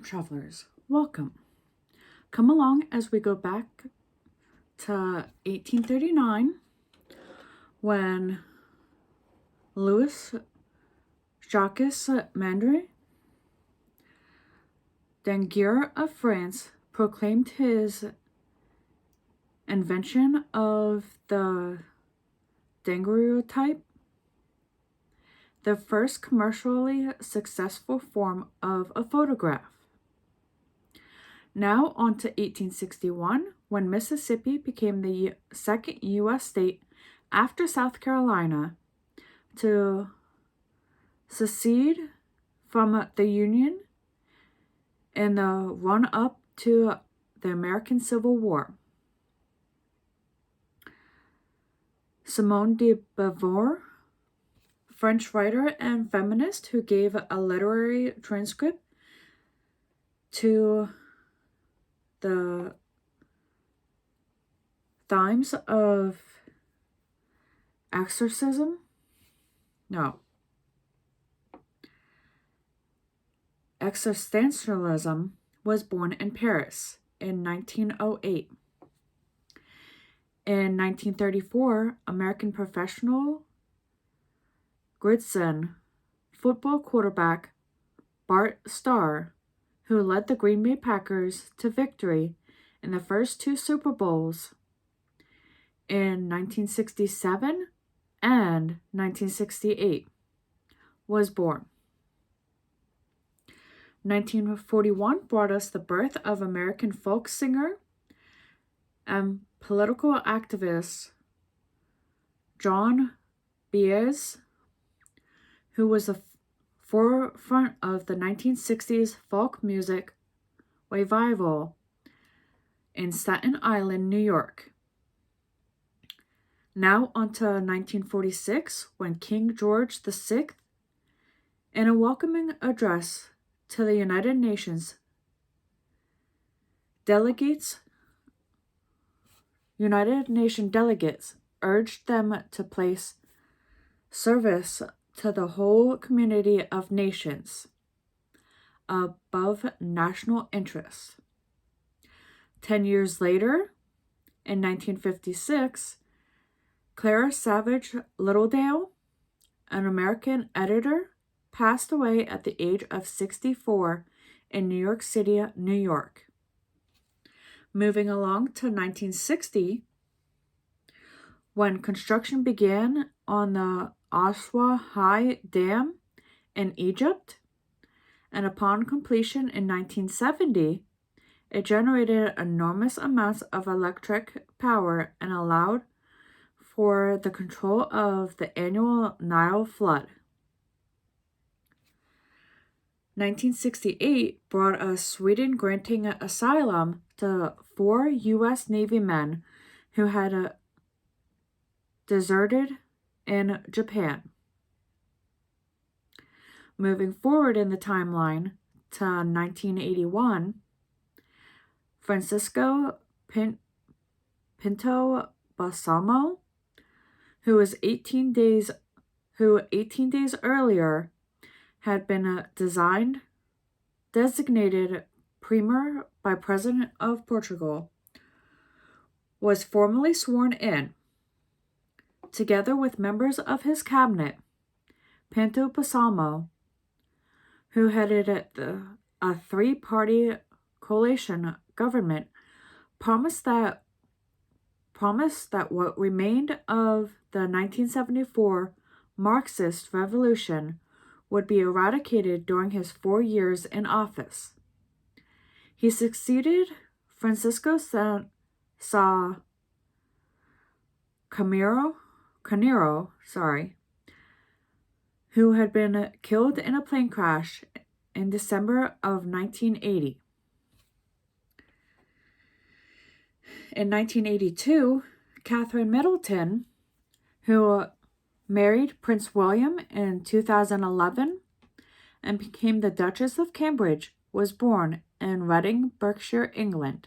travelers, welcome. Come along as we go back to 1839 when Louis Jacques Mandré, Danguerre of France, proclaimed his invention of the daguerreotype, the first commercially successful form of a photograph. Now on to 1861, when Mississippi became the second U.S. state after South Carolina to secede from the Union in the run-up to the American Civil War. Simone de Beauvoir, French writer and feminist who gave a literary transcript to the themes of existentialism, was born in Paris in 1908. In 1934, American professional Grissom football quarterback Bart Starr, who led the Green Bay Packers to victory in the first two Super Bowls in 1967 and 1968, was born. 1941 brought us the birth of American folk singer and political activist John Baez, who was the forefront of the 1960s folk music revival in Staten Island, New York. Now on to 1946, when King George VI, in a welcoming address to the United Nations delegates, urged them to place service to the whole community of nations above national interests. 10 years later, in 1956, Clara Savage Littledale, an American editor, passed away at the age of 64 in New York City, New York. Moving along to 1960, when construction began on the Aswan High Dam in Egypt, and upon completion in 1970, it generated enormous amounts of electric power and allowed for the control of the annual Nile flood. 1968 brought us Sweden granting asylum to 4 U.S. Navy men who had deserted in Japan. Moving forward in the timeline to 1981, Francisco Pinto Balsamo, who 18 days earlier had been designated Premier by President of Portugal, was formally sworn in. Together with members of his cabinet, Pinto Balsamo, who headed a three-party coalition government, promised that what remained of the 1974 Marxist Revolution would be eradicated during his 4 years in office. He succeeded Francisco Sá Carneiro, who had been killed in a plane crash in December of 1980. In 1982, Catherine Middleton, who married Prince William in 2011 and became the Duchess of Cambridge, was born in Reading, Berkshire, England.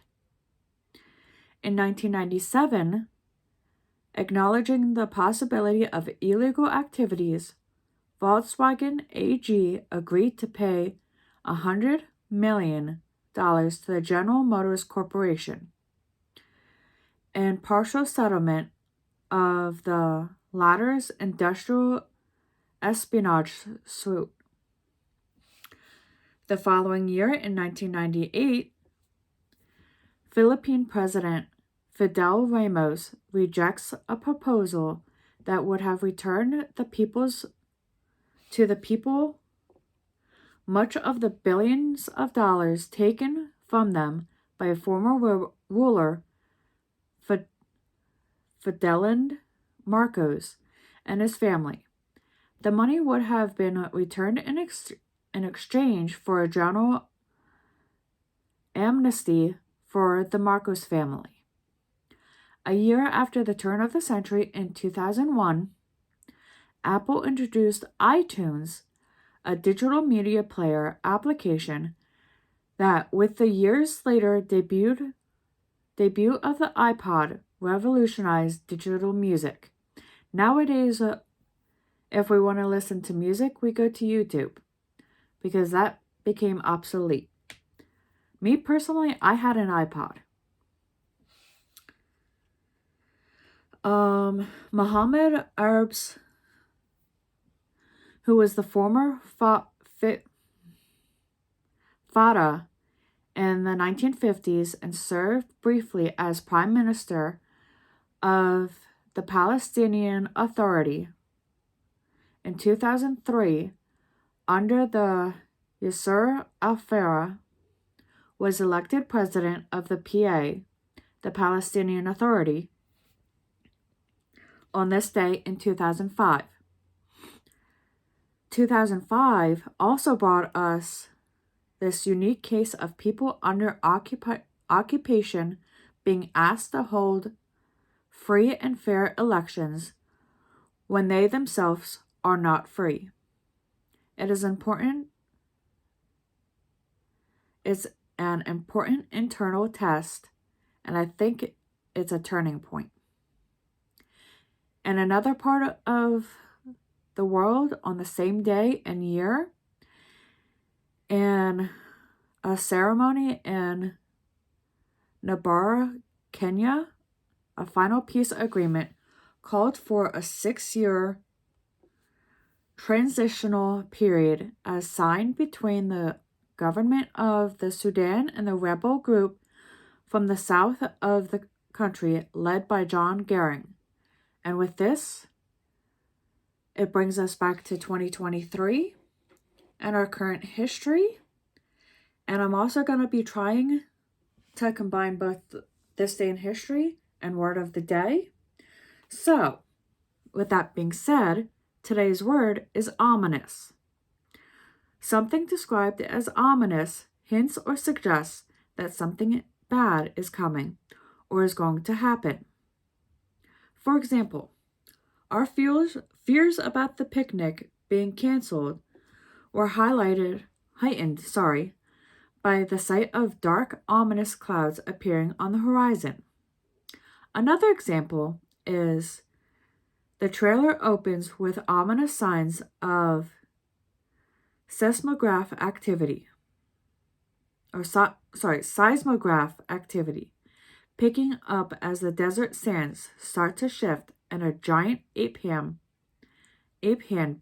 In 1997, acknowledging the possibility of illegal activities, Volkswagen AG agreed to pay $100 million to the General Motors Corporation in partial settlement of the latter's industrial espionage suit. The following year, in 1998, Philippine President Fidel Ramos rejects a proposal that would have returned the people much of the billions of dollars taken from them by a former ruler, Ferdinand Marcos, and his family. The money would have been returned in exchange for a general amnesty for the Marcos family. A year after the turn of the century, in 2001, Apple introduced iTunes, a digital media player application that, with the years later debut of the iPod, revolutionized digital music. Nowadays, if we want to listen to music, we go to YouTube, because that became obsolete. Me personally, I had an iPod. Muhammad Arbs, who was the former Fatah in the 1950s and served briefly as Prime Minister of the Palestinian Authority in 2003 under the Yasser Arafat, was elected president of the PA, the Palestinian Authority, on this day in 2005. 2005 also brought us this unique case of people under occupation being asked to hold free and fair elections when they themselves are not free. It's an important internal test, and I think it's a turning point. In another part of the world, on the same day and year, in a ceremony in Nairobi, Kenya, a final peace agreement called for a 6-year transitional period as signed between the government of the Sudan and the rebel group from the south of the country led by John Garang. And with this, it brings us back to 2023 and our current history. And I'm also going to be trying to combine both this day in history and word of the day. So, with that being said, today's word is ominous. Something described as ominous hints or suggests that something bad is coming or is going to happen. For example, our fears about the picnic being canceled were heightened by the sight of dark, ominous clouds appearing on the horizon. Another example is the trailer opens with ominous signs of seismograph activity, picking up as the desert sands start to shift and a giant ape hand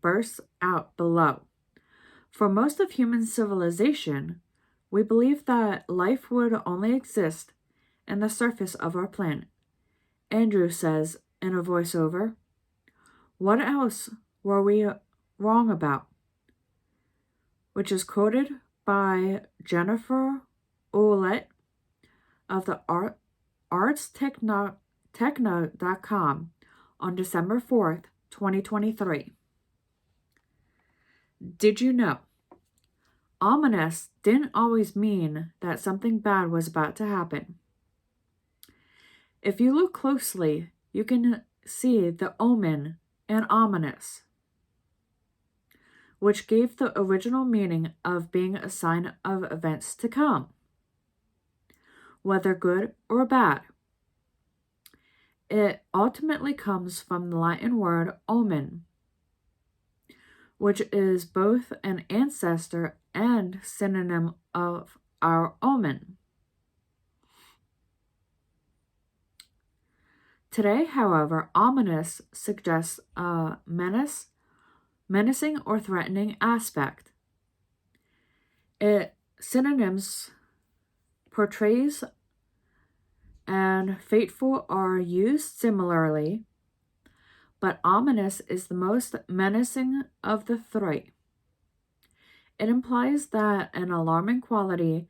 bursts out below. For most of human civilization, we believe that life would only exist in the surface of our planet. Andrew says in a voiceover, "What else were we wrong about?" Which is quoted by Jennifer Ouellette of the artstechno.com on December 4th, 2023. Did you know? Ominous didn't always mean that something bad was about to happen. If you look closely, you can see the omen and ominous, which gave the original meaning of being a sign of events to come, whether good or bad. It ultimately comes from the Latin word omen, which is both an ancestor and synonym of our omen. Today, however, ominous suggests a menacing or threatening aspect. It synonyms portrays and fateful are used similarly, but ominous is the most menacing of the three. It implies that an alarming quality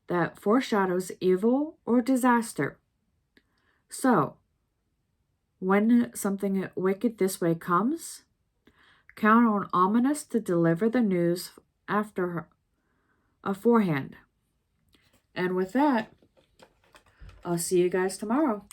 that foreshadows evil or disaster. So, when something wicked this way comes, count on ominous to deliver the news aforehand. And with that, I'll see you guys tomorrow.